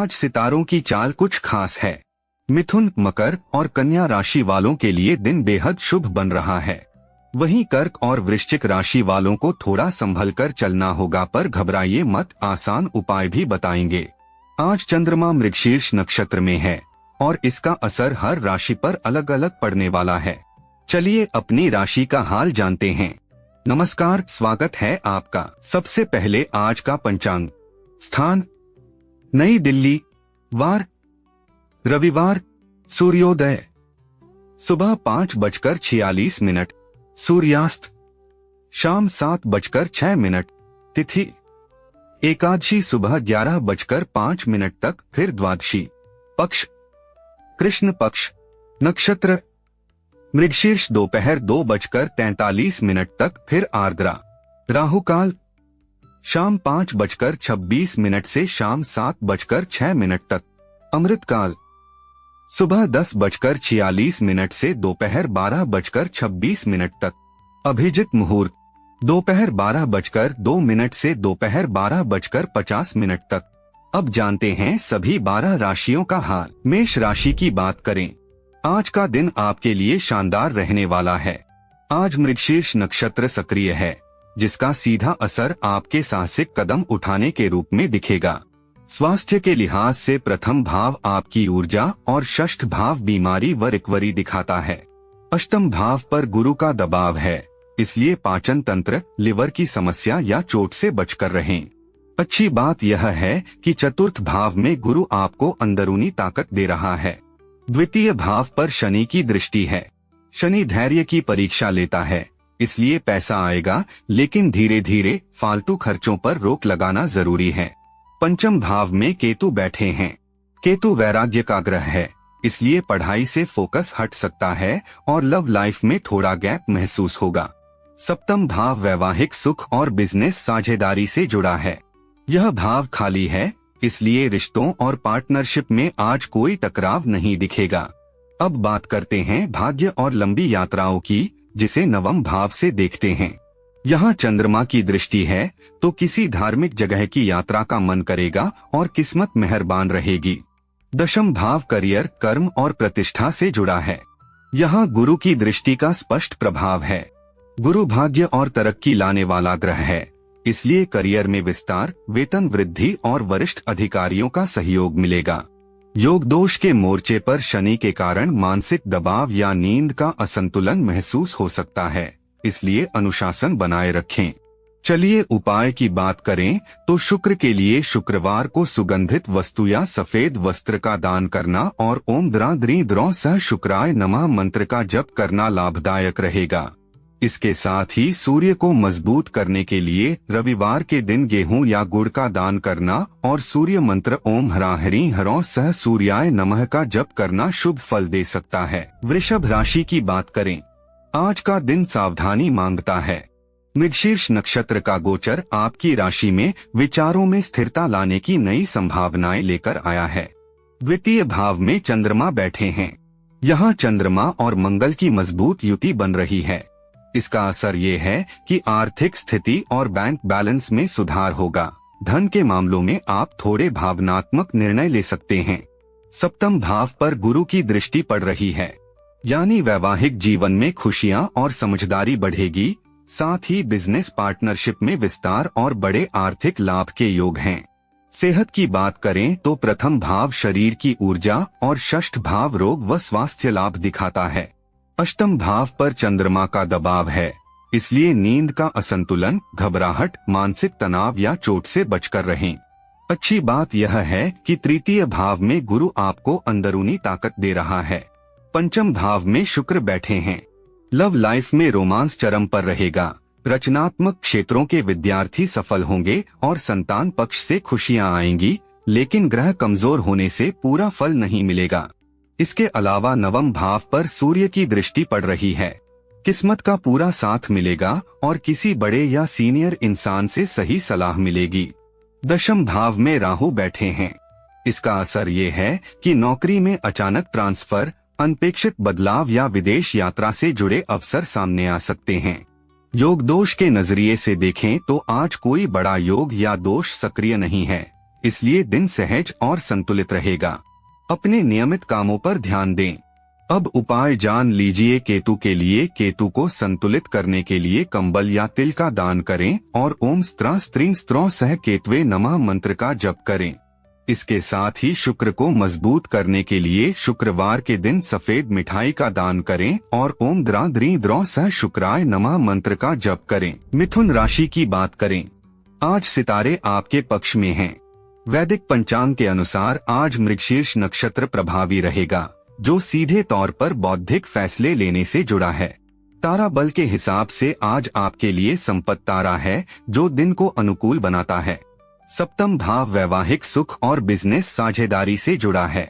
आज सितारों की चाल कुछ खास है। मिथुन, मकर और कन्या राशि वालों के लिए दिन बेहद शुभ बन रहा है। वहीं कर्क और वृश्चिक राशि वालों को थोड़ा संभल कर चलना होगा, पर घबराइए मत, आसान उपाय भी बताएंगे। आज चंद्रमा मृगशीर्ष नक्षत्र में है और इसका असर हर राशि पर अलग अलग पड़ने वाला है। चलिए अपनी राशि का हाल जानते हैं। नमस्कार, स्वागत है आपका। सबसे पहले आज का पंचांग। स्थान नई दिल्ली। वार रविवार। सूर्योदय सुबह 5:46। सूर्यास्त शाम 7:06। तिथि एकादशी सुबह 11:05 तक, फिर द्वादशी। पक्ष कृष्ण पक्ष। नक्षत्र मृगशीर्ष दोपहर 2:43 तक, फिर आर्द्रा। राहु काल शाम 5:26 से शाम 7:06 तक। अमृत काल सुबह 10:46 से दोपहर 12:26 तक। अभिजित मुहूर्त दोपहर 12:02 से दोपहर 12:50 तक। अब जानते हैं सभी 12 राशियों का हाल। मेष राशि की बात करें। आज का दिन आपके लिए शानदार रहने वाला है। आज मृगशीर्ष नक्षत्र सक्रिय है, जिसका सीधा असर आपके साहसिक कदम उठाने के रूप में दिखेगा। स्वास्थ्य के लिहाज से प्रथम भाव आपकी ऊर्जा और षष्ठ भाव बीमारी व रिकवरी दिखाता है। अष्टम भाव पर गुरु का दबाव है, इसलिए पाचन तंत्र, लिवर की समस्या या चोट से बचकर रहें। अच्छी बात यह है कि चतुर्थ भाव में गुरु आपको अंदरूनी ताकत दे रहा है। द्वितीय भाव पर शनि की दृष्टि है। शनि धैर्य की परीक्षा लेता है, इसलिए पैसा आएगा, लेकिन धीरे धीरे फालतू खर्चों पर रोक लगाना जरूरी है। पंचम भाव में केतु बैठे हैं। केतु वैराग्य का ग्रह है, इसलिए पढ़ाई से फोकस हट सकता है और लव लाइफ में थोड़ा गैप महसूस होगा। सप्तम भाव वैवाहिक सुख और बिजनेस साझेदारी से जुड़ा है। यह भाव खाली है, इसलिए रिश्तों और पार्टनरशिप में आज कोई टकराव नहीं दिखेगा। अब बात करते हैं भाग्य और लंबी यात्राओं की, जिसे नवम भाव से देखते हैं। यहाँ चंद्रमा की दृष्टि है, तो किसी धार्मिक जगह की यात्रा का मन करेगा और किस्मत मेहरबान रहेगी। दशम भाव करियर, कर्म और प्रतिष्ठा से जुड़ा है। यहाँ गुरु की दृष्टि का स्पष्ट प्रभाव है। गुरु भाग्य और तरक्की लाने वाला ग्रह है, इसलिए करियर में विस्तार, वेतन वृद्धि और वरिष्ठ अधिकारियों का सहयोग मिलेगा। योग दोष के मोर्चे पर शनि के कारण मानसिक दबाव या नींद का असंतुलन महसूस हो सकता है, इसलिए अनुशासन बनाए रखें। चलिए उपाय की बात करें तो शुक्र के लिए शुक्रवार को सुगंधित वस्तु या सफेद वस्त्र का दान करना और ओम द्रा द्री द्रौ सह शुक्राय नमः मंत्र का जप करना लाभदायक रहेगा। इसके साथ ही सूर्य को मजबूत करने के लिए रविवार के दिन गेहूं या गुड़ का दान करना और सूर्य मंत्र ओम हरा हरि हरौ सह सूर्याय नमः का जप करना शुभ फल दे सकता है। वृषभ राशि की बात करें। आज का दिन सावधानी मांगता है। मृगशीर्ष नक्षत्र का गोचर आपकी राशि में विचारों में स्थिरता लाने की नई संभावनाएं लेकर आया है। द्वितीय भाव में चंद्रमा बैठे हैं। यहाँ चंद्रमा और मंगल की मजबूत युति बन रही है। इसका असर ये है कि आर्थिक स्थिति और बैंक बैलेंस में सुधार होगा। धन के मामलों में आप थोड़े भावनात्मक निर्णय ले सकते हैं। सप्तम भाव पर गुरु की दृष्टि पड़ रही है, यानी वैवाहिक जीवन में खुशियां और समझदारी बढ़ेगी। साथ ही बिजनेस पार्टनरशिप में विस्तार और बड़े आर्थिक लाभ के योग हैं। सेहत की बात करें तो प्रथम भाव शरीर की ऊर्जा और षष्ठ भाव रोग व स्वास्थ्य लाभ दिखाता है। अष्टम भाव पर चंद्रमा का दबाव है, इसलिए नींद का असंतुलन, घबराहट, मानसिक तनाव या चोट से बचकर रहें। अच्छी बात यह है कि तृतीय भाव में गुरु आपको अंदरूनी ताकत दे रहा है। पंचम भाव में शुक्र बैठे हैं। लव लाइफ में रोमांस चरम पर रहेगा। रचनात्मक क्षेत्रों के विद्यार्थी सफल होंगे और संतान पक्ष से खुशियां आएंगी, लेकिन ग्रह कमजोर होने से पूरा फल नहीं मिलेगा। इसके अलावा नवम भाव पर सूर्य की दृष्टि पड़ रही है। किस्मत का पूरा साथ मिलेगा और किसी बड़े या सीनियर इंसान से सही सलाह मिलेगी। दशम भाव में राहु बैठे हैं। इसका असर ये है कि नौकरी में अचानक ट्रांसफर, अनपेक्षित बदलाव या विदेश यात्रा से जुड़े अवसर सामने आ सकते हैं। योग दोष के नजरिए से देखें तो आज कोई बड़ा योग या दोष सक्रिय नहीं है, इसलिए दिन सहज और संतुलित रहेगा। अपने नियमित कामों पर ध्यान दें। अब उपाय जान लीजिए। केतु के लिए केतु को संतुलित करने के लिए कंबल या तिल का दान करें और ओम स्त्र स्त्रीं स्त्रों सह केतवे नमः मंत्र का जप करें। इसके साथ ही शुक्र को मजबूत करने के लिए शुक्रवार के दिन सफेद मिठाई का दान करें और ओम द्रा द्री द्रौ सह शुक्राय नमः मंत्र का जप करें। मिथुन राशि की बात करें। आज सितारे आपके पक्ष में हैं। वैदिक पंचांग के अनुसार आज मृगशीर्ष नक्षत्र प्रभावी रहेगा, जो सीधे तौर पर बौद्धिक फैसले लेने से जुड़ा है। तारा बल के हिसाब से आज आपके लिए संपत्ति तारा है, जो दिन को अनुकूल बनाता है। सप्तम भाव वैवाहिक सुख और बिजनेस साझेदारी से जुड़ा है।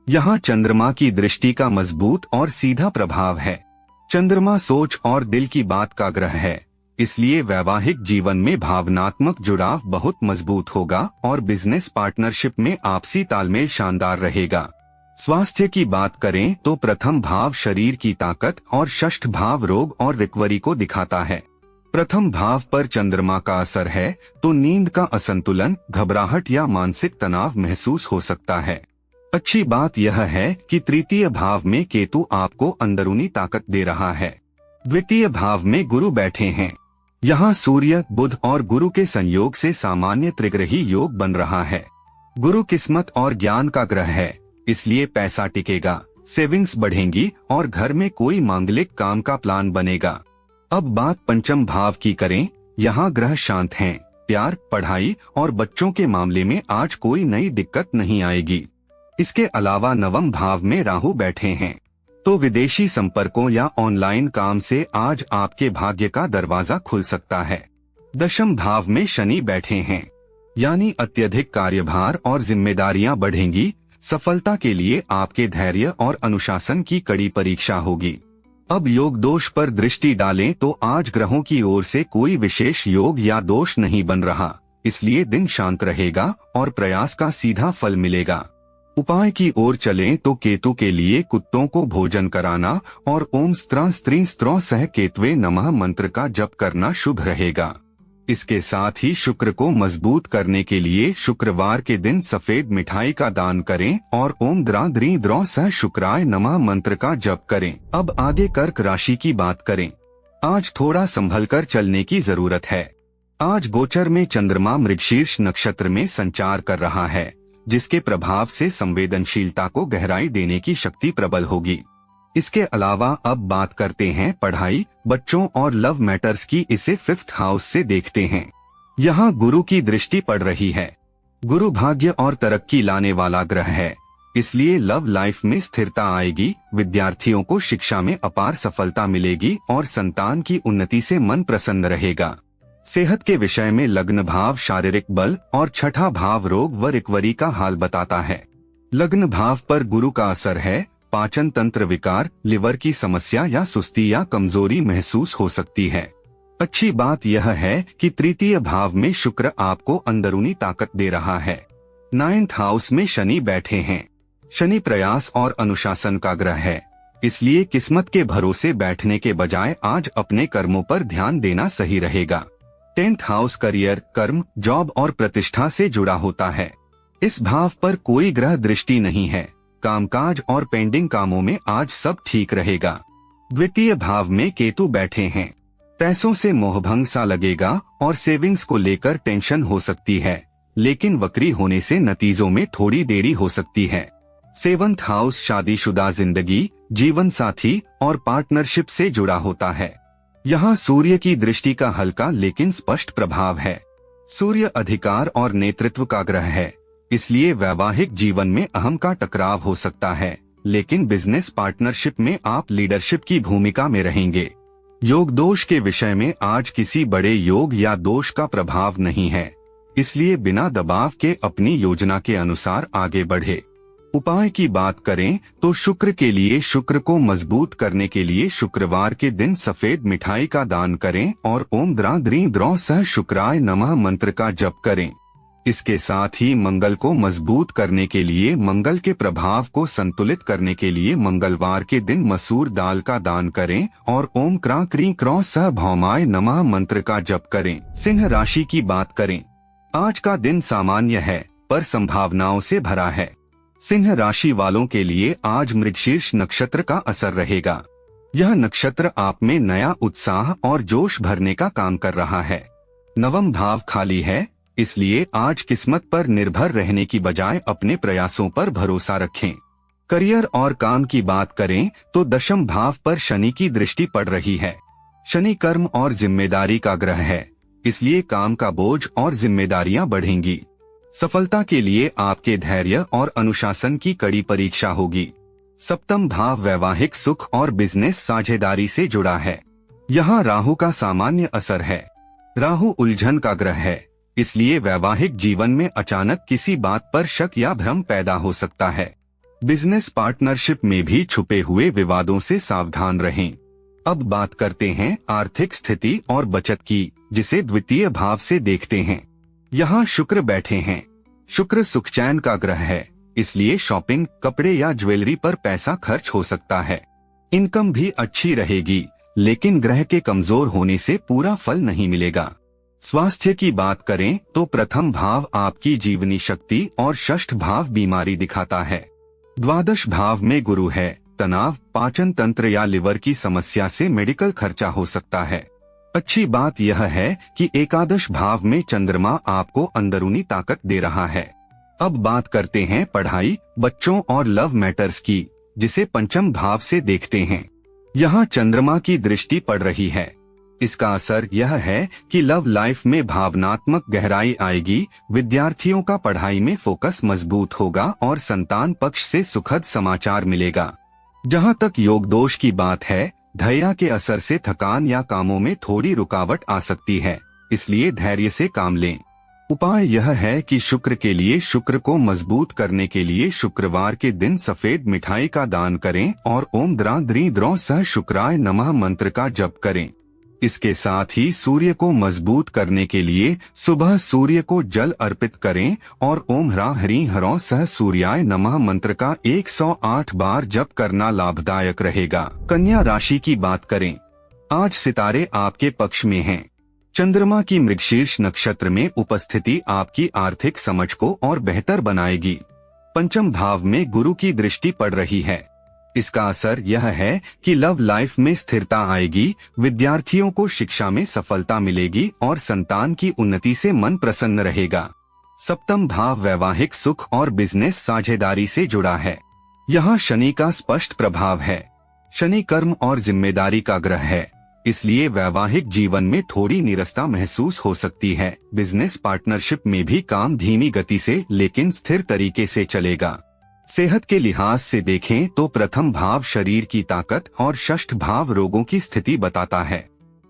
यहाँ चंद्रमा की दृष्टि का मजबूत और सीधा प्रभाव है। चंद्रमा सोच और दिल की बात का ग्रह है, इसलिए वैवाहिक जीवन में भावनात्मक जुड़ाव बहुत मजबूत होगा और बिजनेस पार्टनरशिप में आपसी तालमेल शानदार रहेगा। स्वास्थ्य की बात करें तो प्रथम भाव शरीर की ताकत और षष्ठ भाव रोग और रिकवरी को दिखाता है। प्रथम भाव पर चंद्रमा का असर है तो नींद का असंतुलन, घबराहट या मानसिक तनाव महसूस हो सकता है। अच्छी बात यह है कि तृतीय भाव में केतु आपको अंदरूनी ताकत दे रहा है। द्वितीय भाव में गुरु बैठे हैं। यहाँ सूर्य, बुध और गुरु के संयोग से सामान्य त्रिग्रही योग बन रहा है। गुरु किस्मत और ज्ञान का ग्रह है, इसलिए पैसा टिकेगा, सेविंग्स बढ़ेंगी और घर में कोई मांगलिक काम का प्लान बनेगा। अब बात पंचम भाव की करें। यहाँ ग्रह शांत हैं। प्यार, पढ़ाई और बच्चों के मामले में आज कोई नई दिक्कत नहीं आएगी। इसके अलावा नवम भाव में राहु बैठे हैं, तो विदेशी संपर्कों या ऑनलाइन काम से आज आपके भाग्य का दरवाजा खुल सकता है। दशम भाव में शनि बैठे हैं, यानी अत्यधिक कार्यभार और जिम्मेदारियां बढ़ेंगी। सफलता के लिए आपके धैर्य और अनुशासन की कड़ी परीक्षा होगी। अब योग दोष पर दृष्टि डालें तो आज ग्रहों की ओर से कोई विशेष योग या दोष नहीं बन रहा, इसलिए दिन शांत रहेगा और प्रयास का सीधा फल मिलेगा। उपाय की ओर चलें तो केतु के लिए कुत्तों को भोजन कराना और ओम स्त्र स्त्रीं स्त्रों सह केतवे नमः मंत्र का जप करना शुभ रहेगा। इसके साथ ही शुक्र को मजबूत करने के लिए शुक्रवार के दिन सफेद मिठाई का दान करें और ओम द्रा द्री द्रौ सह शुक्राय नमः मंत्र का जप करें। अब आगे कर्क राशि की बात करें। आज थोड़ा संभल कर चलने की जरूरत है। आज गोचर में चंद्रमा मृगशीर्ष नक्षत्र में संचार कर रहा है, जिसके प्रभाव से संवेदनशीलता को गहराई देने की शक्ति प्रबल होगी। इसके अलावा अब बात करते हैं पढ़ाई, बच्चों और लव मैटर्स की। इसे 5th हाउस से देखते हैं। यहाँ गुरु की दृष्टि पड़ रही है। गुरु भाग्य और तरक्की लाने वाला ग्रह है, इसलिए लव लाइफ में स्थिरता आएगी। विद्यार्थियों को शिक्षा में अपार सफलता मिलेगी और संतान की उन्नति से मन प्रसन्न रहेगा। सेहत के विषय में लग्न भाव शारीरिक बल और छठा भाव रोग व रिकवरी का हाल बताता है। लग्न भाव पर गुरु का असर है। पाचन तंत्र विकार, लिवर की समस्या या सुस्ती या कमजोरी महसूस हो सकती है। अच्छी बात यह है कि तृतीय भाव में शुक्र आपको अंदरूनी ताकत दे रहा है। 9th हाउस में शनि बैठे हैं। शनि प्रयास और अनुशासन का ग्रह है, इसलिए किस्मत के भरोसे बैठने के बजाय आज अपने कर्मों पर ध्यान देना सही रहेगा। 10th हाउस करियर, कर्म, जॉब और प्रतिष्ठा से जुड़ा होता है। इस भाव पर कोई ग्रह दृष्टि नहीं है। कामकाज और पेंडिंग कामों में आज सब ठीक रहेगा। द्वितीय भाव में केतु बैठे हैं। पैसों से मोहभंग सा लगेगा और सेविंग्स को लेकर टेंशन हो सकती है, लेकिन वक्री होने से नतीजों में थोड़ी देरी हो सकती है। 7th हाउस शादीशुदा जिंदगी, जीवन साथी और पार्टनरशिप से जुड़ा होता है। यहाँ सूर्य की दृष्टि का हल्का लेकिन स्पष्ट प्रभाव है। सूर्य अधिकार और नेतृत्व का ग्रह है, इसलिए वैवाहिक जीवन में अहम का टकराव हो सकता है, लेकिन बिजनेस पार्टनरशिप में आप लीडरशिप की भूमिका में रहेंगे। योग दोष के विषय में आज किसी बड़े योग या दोष का प्रभाव नहीं है, इसलिए बिना दबाव के अपनी योजना के अनुसार आगे बढ़े। उपाय की बात करें तो शुक्र के लिए शुक्र को मजबूत करने के लिए शुक्रवार के दिन सफेद मिठाई का दान करें और ओम द्रा द्री द्रौ सह शुक्राय नमः मंत्र का जप करें। इसके साथ ही मंगल को मजबूत करने के लिए मंगल के प्रभाव को संतुलित करने के लिए मंगलवार के दिन मसूर दाल का दान करें और ओम क्रां क्रीं क्रौ सह भौमाय नमः मंत्र का जप करें। सिंह राशि की बात करें। आज का दिन सामान्य है, पर संभावनाओं से भरा है। सिंह राशि वालों के लिए आज मृगशीर्ष नक्षत्र का असर रहेगा। यह नक्षत्र आप में नया उत्साह और जोश भरने का काम कर रहा है। नवम भाव खाली है, इसलिए आज किस्मत पर निर्भर रहने की बजाय अपने प्रयासों पर भरोसा रखें। करियर और काम की बात करें तो दशम भाव पर शनि की दृष्टि पड़ रही है। शनि कर्म और जिम्मेदारी का ग्रह है, इसलिए काम का बोझ और जिम्मेदारियां बढ़ेंगी। सफलता के लिए आपके धैर्य और अनुशासन की कड़ी परीक्षा होगी। सप्तम भाव वैवाहिक सुख और बिजनेस साझेदारी से जुड़ा है। यहाँ राहु का सामान्य असर है। राहु उलझन का ग्रह है, इसलिए वैवाहिक जीवन में अचानक किसी बात पर शक या भ्रम पैदा हो सकता है। बिजनेस पार्टनरशिप में भी छुपे हुए विवादों से सावधान रहें। अब बात करते हैं आर्थिक स्थिति और बचत की, जिसे द्वितीय भाव से देखते हैं। यहाँ शुक्र बैठे हैं। शुक्र सुख चैन का ग्रह है, इसलिए शॉपिंग, कपड़े या ज्वेलरी पर पैसा खर्च हो सकता है। इनकम भी अच्छी रहेगी, लेकिन ग्रह के कमजोर होने से पूरा फल नहीं मिलेगा। स्वास्थ्य की बात करें तो प्रथम भाव आपकी जीवनी शक्ति और षष्ठ भाव बीमारी दिखाता है। द्वादश भाव में गुरु है। तनाव, पाचन तंत्र या लिवर की समस्या से मेडिकल खर्चा हो सकता है। अच्छी बात यह है कि एकादश भाव में चंद्रमा आपको अंदरूनी ताकत दे रहा है। अब बात करते हैं पढ़ाई, बच्चों और लव मैटर्स की, जिसे पंचम भाव से देखते हैं। यहाँ चंद्रमा की दृष्टि पड़ रही है। इसका असर यह है कि लव लाइफ में भावनात्मक गहराई आएगी, विद्यार्थियों का पढ़ाई में फोकस मजबूत होगा और संतान पक्ष से सुखद समाचार मिलेगा। जहाँ तक योग दोष की बात है, धैर्य के असर से थकान या कामों में थोड़ी रुकावट आ सकती है, इसलिए धैर्य से काम लें। उपाय यह है कि शुक्र के लिए शुक्र को मजबूत करने के लिए शुक्रवार के दिन सफेद मिठाई का दान करें और ओम द्रा द्री द्रौ सह शुक्राय नमः मंत्र का जप करें। इसके साथ ही सूर्य को मजबूत करने के लिए सुबह सूर्य को जल अर्पित करें और ओम ह्रा हरि हरौ सह सूर्याय नमः मंत्र का 108 बार जप करना लाभदायक रहेगा। कन्या राशि की बात करें, आज सितारे आपके पक्ष में हैं। चंद्रमा की मृगशीर्ष नक्षत्र में उपस्थिति आपकी आर्थिक समझ को और बेहतर बनाएगी। पंचम भाव में गुरु की दृष्टि पड़ रही है। इसका असर यह है कि लव लाइफ में स्थिरता आएगी, विद्यार्थियों को शिक्षा में सफलता मिलेगी और संतान की उन्नति से मन प्रसन्न रहेगा। सप्तम भाव वैवाहिक सुख और बिजनेस साझेदारी से जुड़ा है। यहाँ शनि का स्पष्ट प्रभाव है। शनि कर्म और जिम्मेदारी का ग्रह है, इसलिए वैवाहिक जीवन में थोड़ी निरस्ता महसूस हो सकती है। बिजनेस पार्टनरशिप में भी काम धीमी गति से लेकिन स्थिर तरीके से चलेगा। सेहत के लिहाज से देखें तो प्रथम भाव शरीर की ताकत और षष्ठ भाव रोगों की स्थिति बताता है।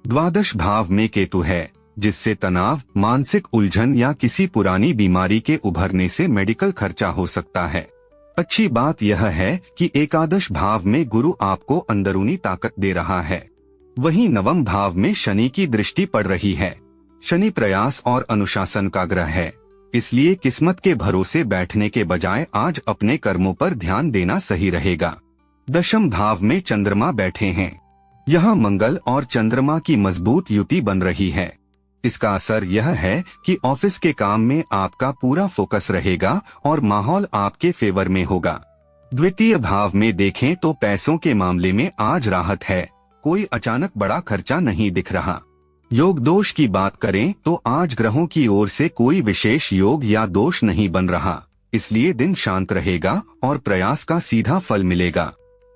द्वादश भाव में केतु है, जिससे तनाव, मानसिक उलझन या किसी पुरानी बीमारी के उभरने से मेडिकल खर्चा हो सकता है। अच्छी बात यह है कि एकादश भाव में गुरु आपको अंदरूनी ताकत दे रहा है। वहीं नवम भाव में शनि की दृष्टि पड़ रही है। शनि प्रयास और अनुशासन का ग्रह है, इसलिए किस्मत के भरोसे बैठने के बजाय आज अपने कर्मों पर ध्यान देना सही रहेगा। दशम भाव में चंद्रमा बैठे हैं। यहाँ मंगल और चंद्रमा की मजबूत युति बन रही है। इसका असर यह है कि ऑफिस के काम में आपका पूरा फोकस रहेगा और माहौल आपके फेवर में होगा। द्वितीय भाव में देखें तो पैसों के मामले में आज राहत है, कोई अचानक बड़ा खर्चा नहीं दिख रहा। योग दोष की बात करें तो आज ग्रहों की ओर से कोई विशेष योग या दोष नहीं बन रहा, इसलिए दिन शांत रहेगा और प्रयास का सीधा फल मिलेगा।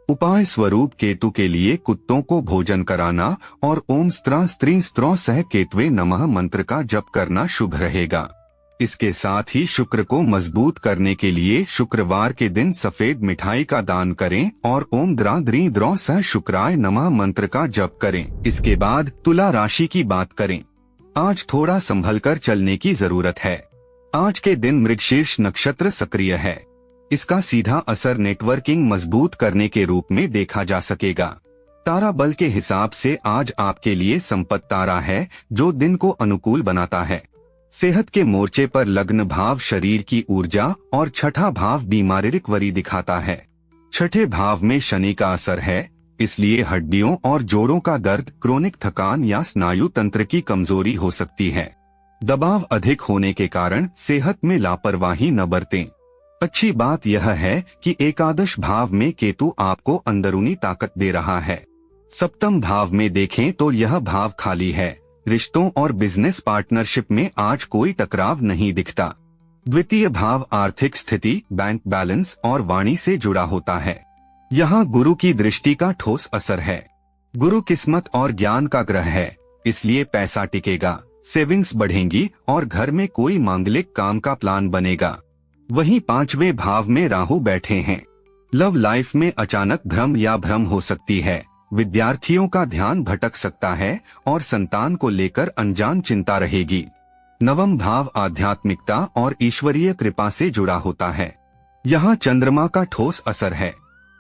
उपाय स्वरूप केतु के लिए कुत्तों को भोजन कराना और ओम स्त्रा स्त्री स्त्रो सह केतवे नमः मंत्र का जप करना शुभ रहेगा। इसके साथ ही शुक्र को मजबूत करने के लिए शुक्रवार के दिन सफेद मिठाई का दान करें और ओम द्रा द्री द्रौ सह शुक्राय नमः मंत्र का जप करें। इसके बाद तुला राशि की बात करें। आज थोड़ा संभलकर चलने की जरूरत है। आज के दिन मृगशीर्ष नक्षत्र सक्रिय है। इसका सीधा असर नेटवर्किंग मजबूत करने के रूप में देखा जा सकेगा। तारा बल के हिसाब से आज आपके लिए संपत्ति तारा है, जो दिन को अनुकूल बनाता है। सेहत के मोर्चे पर लग्न भाव शरीर की ऊर्जा और छठा भाव बीमारी रिकवरी दिखाता है। छठे भाव में शनि का असर है, इसलिए हड्डियों और जोड़ों का दर्द, क्रोनिक थकान या स्नायु तंत्र की कमजोरी हो सकती है। दबाव अधिक होने के कारण सेहत में लापरवाही न बरतें। अच्छी बात यह है कि एकादश भाव में केतु आपको अंदरूनी ताकत दे रहा है। सप्तम भाव में देखें तो यह भाव खाली है। रिश्तों और बिजनेस पार्टनरशिप में आज कोई टकराव नहीं दिखता। द्वितीय भाव आर्थिक स्थिति, बैंक बैलेंस और वाणी से जुड़ा होता है। यहाँ गुरु की दृष्टि का ठोस असर है। गुरु किस्मत और ज्ञान का ग्रह है, इसलिए पैसा टिकेगा, सेविंग्स बढ़ेंगी और घर में कोई मांगलिक काम का प्लान बनेगा। वहीं पांचवें भाव में राहु बैठे हैं। लव लाइफ में अचानक भ्रम या भ्रम हो सकती है। विद्यार्थियों का ध्यान भटक सकता है और संतान को लेकर अनजान चिंता रहेगी। नवम भाव आध्यात्मिकता और ईश्वरीय कृपा से जुड़ा होता है। यहाँ चंद्रमा का ठोस असर है।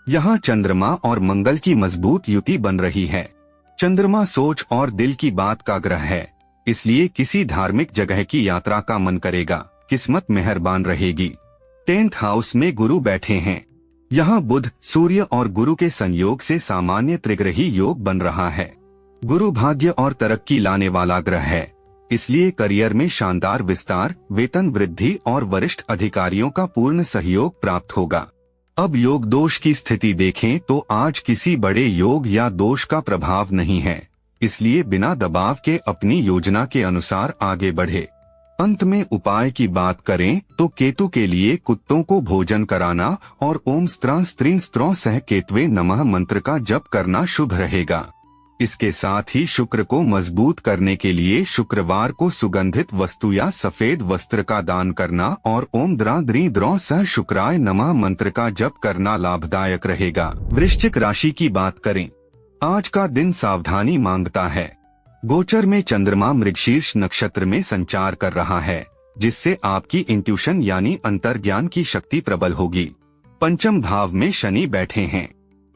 यहाँ चंद्रमा और मंगल की मजबूत युति बन रही है। चंद्रमा सोच और दिल की बात का ग्रह है, इसलिए किसी धार्मिक जगह की यात्रा का मन करेगा। किस्मत मेहरबान रहेगी। 10th हाउस में गुरु बैठे हैं। यहाँ बुध, सूर्य और गुरु के संयोग से सामान्य त्रिग्रही योग बन रहा है। गुरु भाग्य और तरक्की लाने वाला ग्रह है, इसलिए करियर में शानदार विस्तार, वेतन वृद्धि और वरिष्ठ अधिकारियों का पूर्ण सहयोग प्राप्त होगा। अब योग दोष की स्थिति देखें तो आज किसी बड़े योग या दोष का प्रभाव नहीं है, इसलिए बिना दबाव के अपनी योजना के अनुसार आगे बढ़े। अंत में उपाय की बात करें तो केतु के लिए कुत्तों को भोजन कराना और ओम स्त्रां स्त्रीं स्त्रों सह केतवे नमः मंत्र का जप करना शुभ रहेगा। इसके साथ ही शुक्र को मजबूत करने के लिए शुक्रवार को सुगंधित वस्तु या सफेद वस्त्र का दान करना और ओम द्रा द्री द्रों सह शुक्राय नमः मंत्र का जप करना लाभदायक रहेगा। वृश्चिक राशि की बात करें, आज का दिन सावधानी मांगता है। गोचर में चंद्रमा मृगशीर्ष नक्षत्र में संचार कर रहा है, जिससे आपकी इंट्यूशन यानी अंतर्ज्ञान की शक्ति प्रबल होगी। पंचम भाव में शनि बैठे हैं।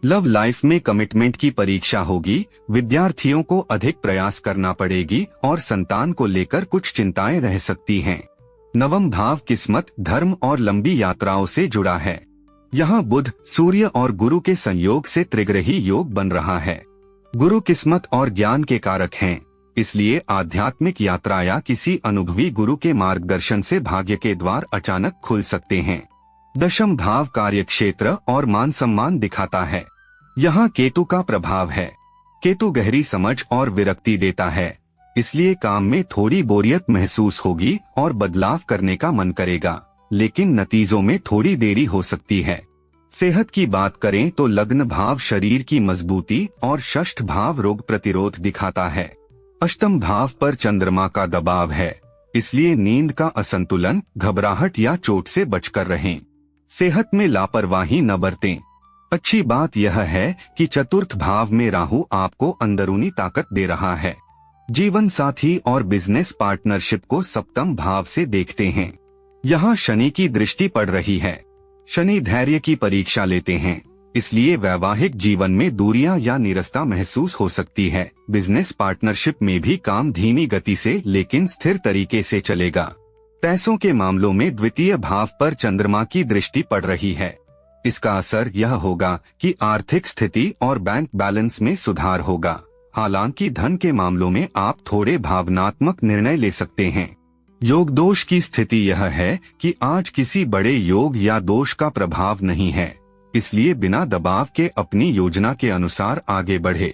लव लाइफ में कमिटमेंट की परीक्षा होगी। विद्यार्थियों को अधिक प्रयास करना पड़ेगी और संतान को लेकर कुछ चिंताएं रह सकती हैं। नवम भाव किस्मत, धर्म और लंबी यात्राओं से जुड़ा है। यहाँ बुध, सूर्य और गुरु के संयोग से त्रिग्रही योग बन रहा है। गुरु किस्मत और ज्ञान के कारक हैं, इसलिए आध्यात्मिक यात्रा या किसी अनुभवी गुरु के मार्गदर्शन से भाग्य के द्वार अचानक खुल सकते हैं। दशम भाव कार्यक्षेत्र और मान सम्मान दिखाता है। यहाँ केतु का प्रभाव है। केतु गहरी समझ और विरक्ति देता है, इसलिए काम में थोड़ी बोरियत महसूस होगी और बदलाव करने का मन करेगा, लेकिन नतीजों में थोड़ी देरी हो सकती है। सेहत की बात करें तो लग्न भाव शरीर की मजबूती और षष्ठ भाव रोग प्रतिरोध दिखाता है। अष्टम भाव पर चंद्रमा का दबाव है, इसलिए नींद का असंतुलन, घबराहट या चोट से बचकर रहें। सेहत में लापरवाही न बरतें। अच्छी बात यह है कि चतुर्थ भाव में राहु आपको अंदरूनी ताकत दे रहा है। जीवन साथी और बिजनेस पार्टनरशिप को सप्तम भाव से देखते हैं। यहाँ शनि की दृष्टि पड़ रही है। शनि धैर्य की परीक्षा लेते हैं, इसलिए वैवाहिक जीवन में दूरियां या निरस्ता महसूस हो सकती है। बिजनेस पार्टनरशिप में भी काम धीमी गति से लेकिन स्थिर तरीके से चलेगा। पैसों के मामलों में द्वितीय भाव पर चंद्रमा की दृष्टि पड़ रही है। इसका असर यह होगा कि आर्थिक स्थिति और बैंक बैलेंस में सुधार होगा। हालांकि धन के मामलों में आप थोड़े भावनात्मक निर्णय ले सकते हैं। योग दोष की स्थिति यह है कि आज किसी बड़े योग या दोष का प्रभाव नहीं है, इसलिए बिना दबाव के अपनी योजना के अनुसार आगे बढ़े।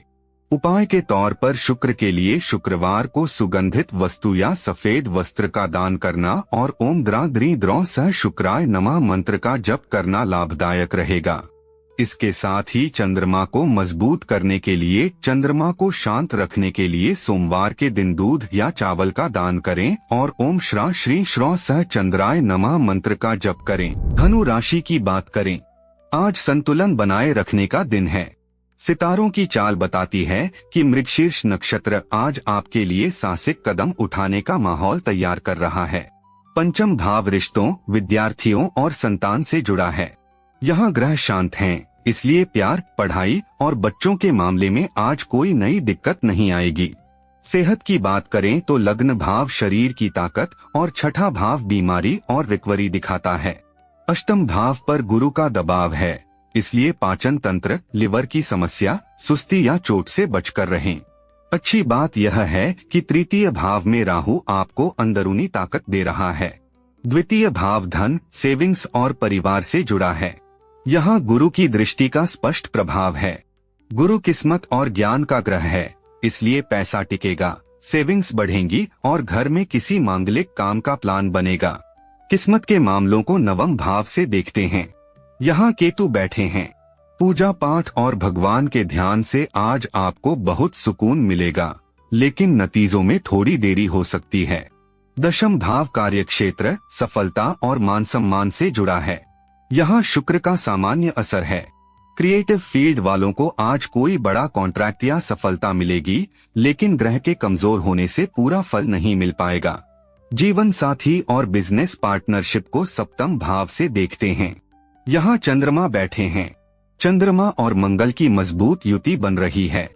उपाय के तौर पर शुक्र के लिए शुक्रवार को सुगंधित वस्तु या सफेद वस्त्र का दान करना और ओम द्रा द्री द्रों सह शुक्राय नमः मंत्र का जप करना लाभदायक रहेगा। इसके साथ ही चंद्रमा को मजबूत करने के लिए, चंद्रमा को शांत रखने के लिए सोमवार के दिन दूध या चावल का दान करें और ओम श्रा श्री श्रौ सह चंद्राय नमः मंत्र का जप करें। धनु राशि की बात करें, आज संतुलन बनाए रखने का दिन है। सितारों की चाल बताती है कि मृगशीर्ष नक्षत्र आज आपके लिए साहसिक कदम उठाने का माहौल तैयार कर रहा है। पंचम भाव रिश्तों, विद्यार्थियों और संतान से जुड़ा है। यहाँ ग्रह शांत हैं, इसलिए प्यार, पढ़ाई और बच्चों के मामले में आज कोई नई दिक्कत नहीं आएगी। सेहत की बात करें तो लग्न भाव शरीर की ताकत और छठा भाव बीमारी और रिकवरी दिखाता है। अष्टम भाव पर गुरु का दबाव है, इसलिए पाचन तंत्र, लिवर की समस्या, सुस्ती या चोट से बचकर रहें। अच्छी बात यह है कि तृतीय भाव में राहु आपको अंदरूनी ताकत दे रहा है। द्वितीय भाव धन, सेविंग्स और परिवार से जुड़ा है। यहाँ गुरु की दृष्टि का स्पष्ट प्रभाव है। गुरु किस्मत और ज्ञान का ग्रह है, इसलिए पैसा टिकेगा, सेविंग्स बढ़ेंगी और घर में किसी मांगलिक काम का प्लान बनेगा। किस्मत के मामलों को नवम भाव से देखते हैं। यहाँ केतु बैठे हैं। पूजा पाठ और भगवान के ध्यान से आज आपको बहुत सुकून मिलेगा, लेकिन नतीजों में थोड़ी देरी हो सकती है। दशम भाव कार्यक्षेत्र, सफलता और मान सम्मान से जुड़ा है। यहाँ शुक्र का सामान्य असर है। क्रिएटिव फील्ड वालों को आज कोई बड़ा कॉन्ट्रैक्ट या सफलता मिलेगी, लेकिन ग्रह के कमजोर होने से पूरा फल नहीं मिल पाएगा। जीवन साथी और बिजनेस पार्टनरशिप को सप्तम भाव से देखते हैं। यहाँ चंद्रमा बैठे हैं। चंद्रमा और मंगल की मजबूत युति बन रही है।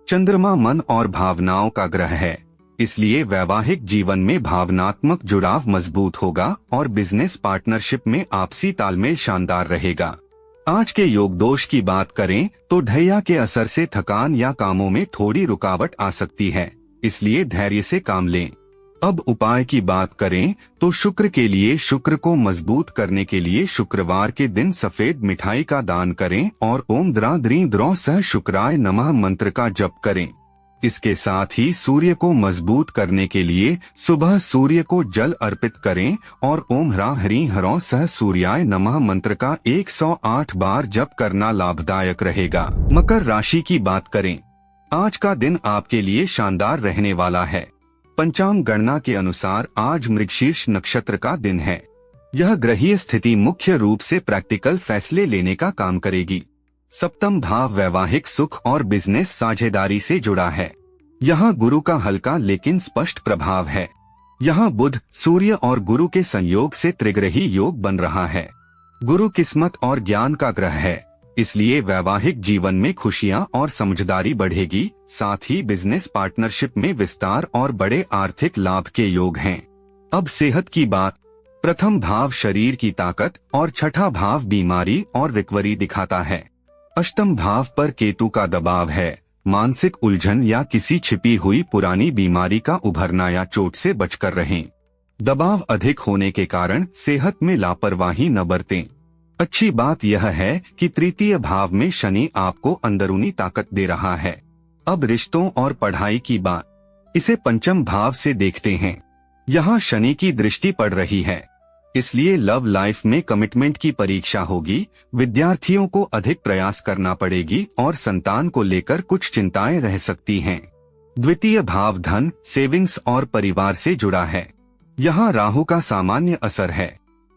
चंद्रमा मन और भावनाओं का ग्रह है, इसलिए वैवाहिक जीवन में भावनात्मक जुड़ाव मजबूत होगा और बिजनेस पार्टनरशिप में आपसी तालमेल शानदार रहेगा। आज के योग दोष की बात करें तो ढैया के असर से थकान या कामों में थोड़ी रुकावट आ सकती है, इसलिए धैर्य से काम लें। अब उपाय की बात करें तो शुक्र के लिए शुक्र को मजबूत करने के लिए शुक्रवार के दिन सफेद मिठाई का दान करें और ओम द्रा द्री द्रौ सह शुक्राय नमः मंत्र का जप करें। इसके साथ ही सूर्य को मजबूत करने के लिए सुबह सूर्य को जल अर्पित करें और ओम ह्रा हरि हरौ सह सूर्याय नमः मंत्र का 108 बार जप करना लाभदायक रहेगा। मकर राशि की बात करें, आज का दिन आपके लिए शानदार रहने वाला है। पंचांग गणना के अनुसार आज मृगशीर्ष नक्षत्र का दिन है। यह ग्रहीय स्थिति मुख्य रूप से प्रैक्टिकल फैसले लेने का काम करेगी। सप्तम भाव वैवाहिक सुख और बिजनेस साझेदारी से जुड़ा है। यहाँ गुरु का हल्का लेकिन स्पष्ट प्रभाव है। यहाँ बुध, सूर्य और गुरु के संयोग से त्रिग्रही योग बन रहा है। गुरु किस्मत और ज्ञान का ग्रह है, इसलिए वैवाहिक जीवन में खुशियां और समझदारी बढ़ेगी। साथ ही बिजनेस पार्टनरशिप में विस्तार और बड़े आर्थिक लाभ के योग हैं। अब सेहत की बात। प्रथम भाव शरीर की ताकत और छठा भाव बीमारी और रिकवरी दिखाता है। अष्टम भाव पर केतु का दबाव है। मानसिक उलझन या किसी छिपी हुई पुरानी बीमारी का उभरना या चोट से बचकर रहें। दबाव अधिक होने के कारण सेहत में लापरवाही न बरतें। अच्छी बात यह है कि तृतीय भाव में शनि आपको अंदरूनी ताकत दे रहा है। अब रिश्तों और पढ़ाई की बात। इसे पंचम भाव से देखते हैं। यहाँ शनि की दृष्टि पड़ रही है, इसलिए लव लाइफ में कमिटमेंट की परीक्षा होगी। विद्यार्थियों को अधिक प्रयास करना पड़ेगी और संतान को लेकर कुछ चिंताएं रह सकती हैं। द्वितीय भाव धन, सेविंग्स और परिवार से जुड़ा है। यहाँ राहु का सामान्य असर है।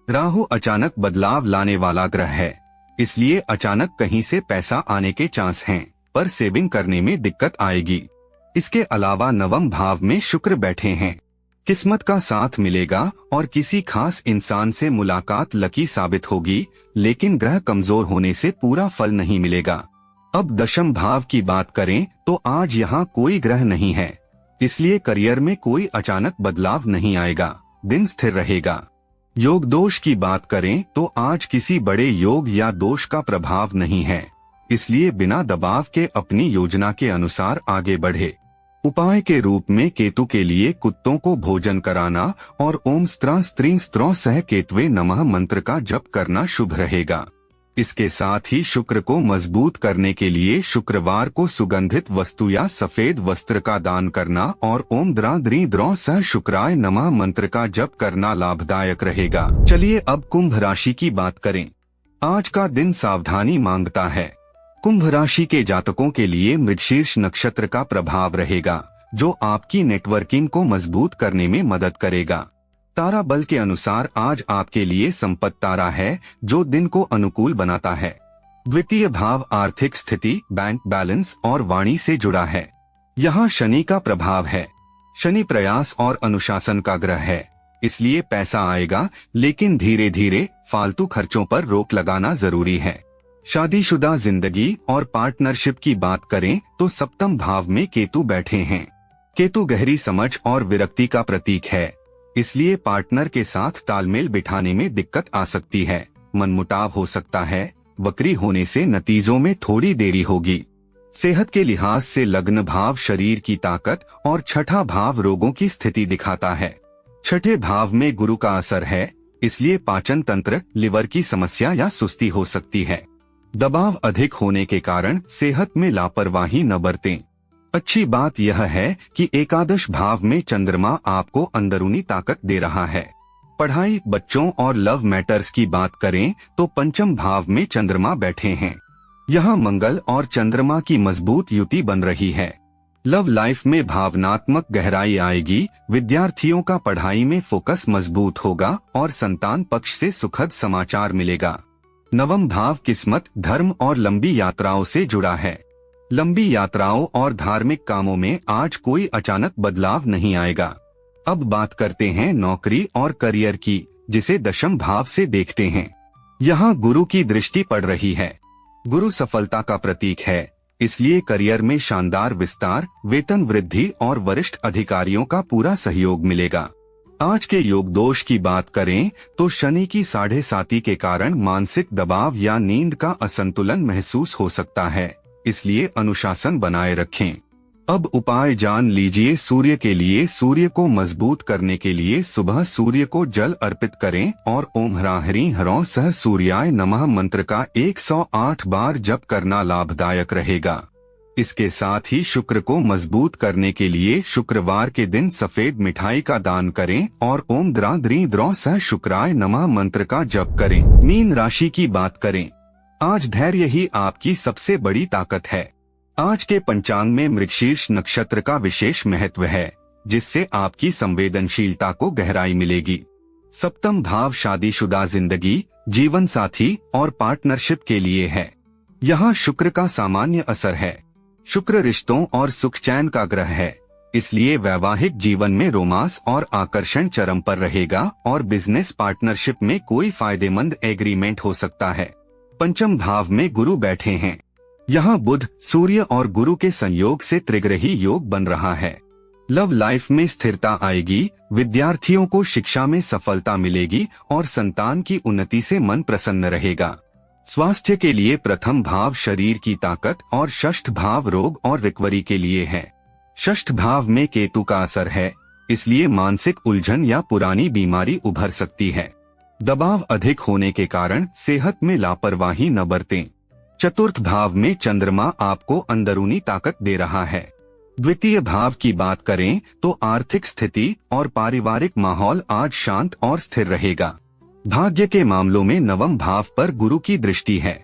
राहु अचानक बदलाव लाने वाला ग्रह है, इसलिए अचानक कहीं से पैसा आने के चांस हैं, पर सेविंग करने में दिक्कत आएगी। इसके अलावा नवम भाव में शुक्र बैठे हैं। किस्मत का साथ मिलेगा और किसी खास इंसान से मुलाकात लकी साबित होगी, लेकिन ग्रह कमजोर होने से पूरा फल नहीं मिलेगा। अब दशम भाव की बात करें तो आज यहाँ कोई ग्रह नहीं है, इसलिए करियर में कोई अचानक बदलाव नहीं आएगा, दिन स्थिर रहेगा। योग दोष की बात करें तो आज किसी बड़े योग या दोष का प्रभाव नहीं है, इसलिए बिना दबाव के अपनी योजना के अनुसार आगे बढ़े। उपाय के रूप में केतु के लिए कुत्तों को भोजन कराना और ओम स्त्रा स्त्रीं स्त्रों सह केतवे नमः मंत्र का जप करना शुभ रहेगा। इसके साथ ही शुक्र को मजबूत करने के लिए शुक्रवार को सुगंधित वस्तु या सफेद वस्त्र का दान करना और ओम द्रा द्री द्रौ सह शुक्राय नमः मंत्र का जप करना लाभदायक रहेगा। चलिए अब कुंभ राशि की बात करें। आज का दिन सावधानी मांगता है। कुंभ राशि के जातकों के लिए मृगशीर्ष नक्षत्र का प्रभाव रहेगा, जो आपकी नेटवर्किंग को मजबूत करने में मदद करेगा। तारा बल के अनुसार आज आपके लिए संपत्ति तारा है, जो दिन को अनुकूल बनाता है। द्वितीय भाव आर्थिक स्थिति, बैंक बैलेंस और वाणी से जुड़ा है। यहाँ शनि का प्रभाव है। शनि प्रयास और अनुशासन का ग्रह है, इसलिए पैसा आएगा, लेकिन धीरे धीरे फालतू खर्चों पर रोक लगाना जरूरी है। शादीशुदा जिंदगी और पार्टनरशिप की बात करें तो सप्तम भाव में केतु बैठे हैं। केतु गहरी समझ और विरक्ति का प्रतीक है, इसलिए पार्टनर के साथ तालमेल बिठाने में दिक्कत आ सकती है, मनमुटाव हो सकता है। बकरी होने से नतीजों में थोड़ी देरी होगी। सेहत के लिहाज से लग्न भाव शरीर की ताकत और छठा भाव रोगों की स्थिति दिखाता है। छठे भाव में गुरु का असर है, इसलिए पाचन तंत्र, लिवर की समस्या या सुस्ती हो सकती है। दबाव अधिक होने के कारण सेहत में लापरवाही न बरतें। अच्छी बात यह है कि एकादश भाव में चंद्रमा आपको अंदरूनी ताकत दे रहा है। पढ़ाई, बच्चों और लव मैटर्स की बात करें तो पंचम भाव में चंद्रमा बैठे हैं। यहाँ मंगल और चंद्रमा की मजबूत युति बन रही है। लव लाइफ में भावनात्मक गहराई आएगी, विद्यार्थियों का पढ़ाई में फोकस मजबूत होगा और संतान पक्ष से सुखद समाचार मिलेगा। नवम भाव किस्मत, धर्म और लंबी यात्राओं से जुड़ा है। लंबी यात्राओं और धार्मिक कामों में आज कोई अचानक बदलाव नहीं आएगा। अब बात करते हैं नौकरी और करियर की, जिसे दशम भाव से देखते हैं। यहाँ गुरु की दृष्टि पड़ रही है। गुरु सफलता का प्रतीक है, इसलिए करियर में शानदार विस्तार, वेतन वृद्धि और वरिष्ठ अधिकारियों का पूरा सहयोग मिलेगा। आज के योग दोष की बात करें तो शनि की 7.5 के कारण मानसिक दबाव या नींद का असंतुलन महसूस हो सकता है, इसलिए अनुशासन बनाए रखें। अब उपाय जान लीजिए। सूर्य के लिए सूर्य को मजबूत करने के लिए सुबह सूर्य को जल अर्पित करें और ओम ह्रां ह्रीं ह्रौं सह सूर्याय नमः मंत्र का 108 बार जप करना लाभदायक रहेगा। इसके साथ ही शुक्र को मजबूत करने के लिए शुक्रवार के दिन सफेद मिठाई का दान करें और ओम द्रां द्रीं द्रौं सह शुक्राय नमः मंत्र का जप करें। मीन राशि की बात करें, आज धैर्य ही आपकी सबसे बड़ी ताकत है। आज के पंचांग में मृगशीर्ष नक्षत्र का विशेष महत्व है, जिससे आपकी संवेदनशीलता को गहराई मिलेगी। सप्तम भाव शादीशुदा जिंदगी, जीवन साथी और पार्टनरशिप के लिए है। यहाँ शुक्र का सामान्य असर है। शुक्र रिश्तों और सुख चैन का ग्रह है, इसलिए वैवाहिक जीवन में रोमांस और आकर्षण चरम पर रहेगा और बिजनेस पार्टनरशिप में कोई फायदेमंद एग्रीमेंट हो सकता है। पंचम भाव में गुरु बैठे हैं। यहाँ बुध, सूर्य और गुरु के संयोग से त्रिग्रही योग बन रहा है। लव लाइफ में स्थिरता आएगी, विद्यार्थियों को शिक्षा में सफलता मिलेगी और संतान की उन्नति से मन प्रसन्न रहेगा। स्वास्थ्य के लिए प्रथम भाव शरीर की ताकत और षष्ठ भाव रोग और रिकवरी के लिए है। षष्ठ भाव में केतु का असर है, इसलिए मानसिक उलझन या पुरानी बीमारी उभर सकती है। दबाव अधिक होने के कारण सेहत में लापरवाही न बरतें। चतुर्थ भाव में चंद्रमा आपको अंदरूनी ताकत दे रहा है। द्वितीय भाव की बात करें तो आर्थिक स्थिति और पारिवारिक माहौल आज शांत और स्थिर रहेगा। भाग्य के मामलों में नवम भाव पर गुरु की दृष्टि है।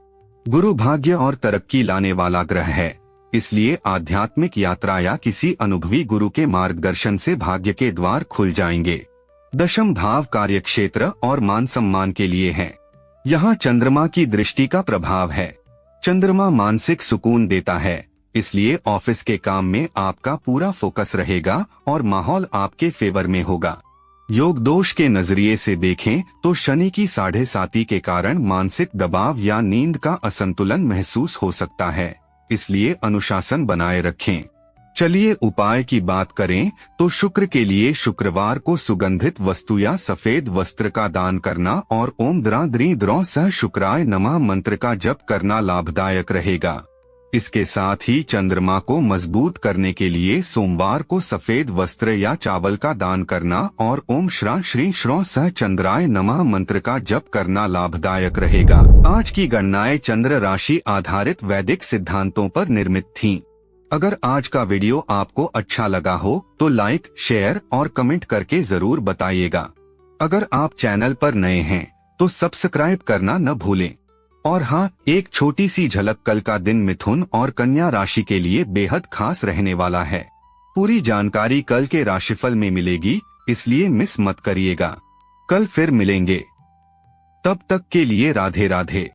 गुरु भाग्य और तरक्की लाने वाला ग्रह है, इसलिए आध्यात्मिक यात्रा या किसी अनुभवी गुरु के मार्गदर्शन से भाग्य के द्वार खुल जाएंगे। दशम भाव कार्यक्षेत्र और मान सम्मान के लिए है। यहाँ चंद्रमा की दृष्टि का प्रभाव है। चंद्रमा मानसिक सुकून देता है, इसलिए ऑफिस के काम में आपका पूरा फोकस रहेगा और माहौल आपके फेवर में होगा। योग दोष के नजरिए से देखें तो शनि की 7.5 के कारण मानसिक दबाव या नींद का असंतुलन महसूस हो सकता है, इसलिए अनुशासन बनाए रखें। चलिए उपाय की बात करें तो शुक्र के लिए शुक्रवार को सुगंधित वस्तु या सफेद वस्त्र का दान करना और ओम द्रां द्रीं द्रौं सह शुक्राय नमः मंत्र का जप करना लाभदायक रहेगा। इसके साथ ही चंद्रमा को मजबूत करने के लिए सोमवार को सफेद वस्त्र या चावल का दान करना और ओम श्रां श्रीं श्रौं सह चंद्राय नमः मंत्र का जप करना लाभदायक रहेगा। आज की गणनाएं चंद्र राशि आधारित वैदिक सिद्धांतों पर निर्मित थीं। अगर आज का वीडियो आपको अच्छा लगा हो तो लाइक, शेयर और कमेंट करके जरूर बताइएगा। अगर आप चैनल पर नए हैं तो सब्सक्राइब करना न भूलें। और हाँ, एक छोटी सी झलक, कल का दिन मिथुन और कन्या राशि के लिए बेहद खास रहने वाला है। पूरी जानकारी कल के राशिफल में मिलेगी, इसलिए मिस मत करिएगा। कल फिर मिलेंगे, तब तक के लिए राधे राधे।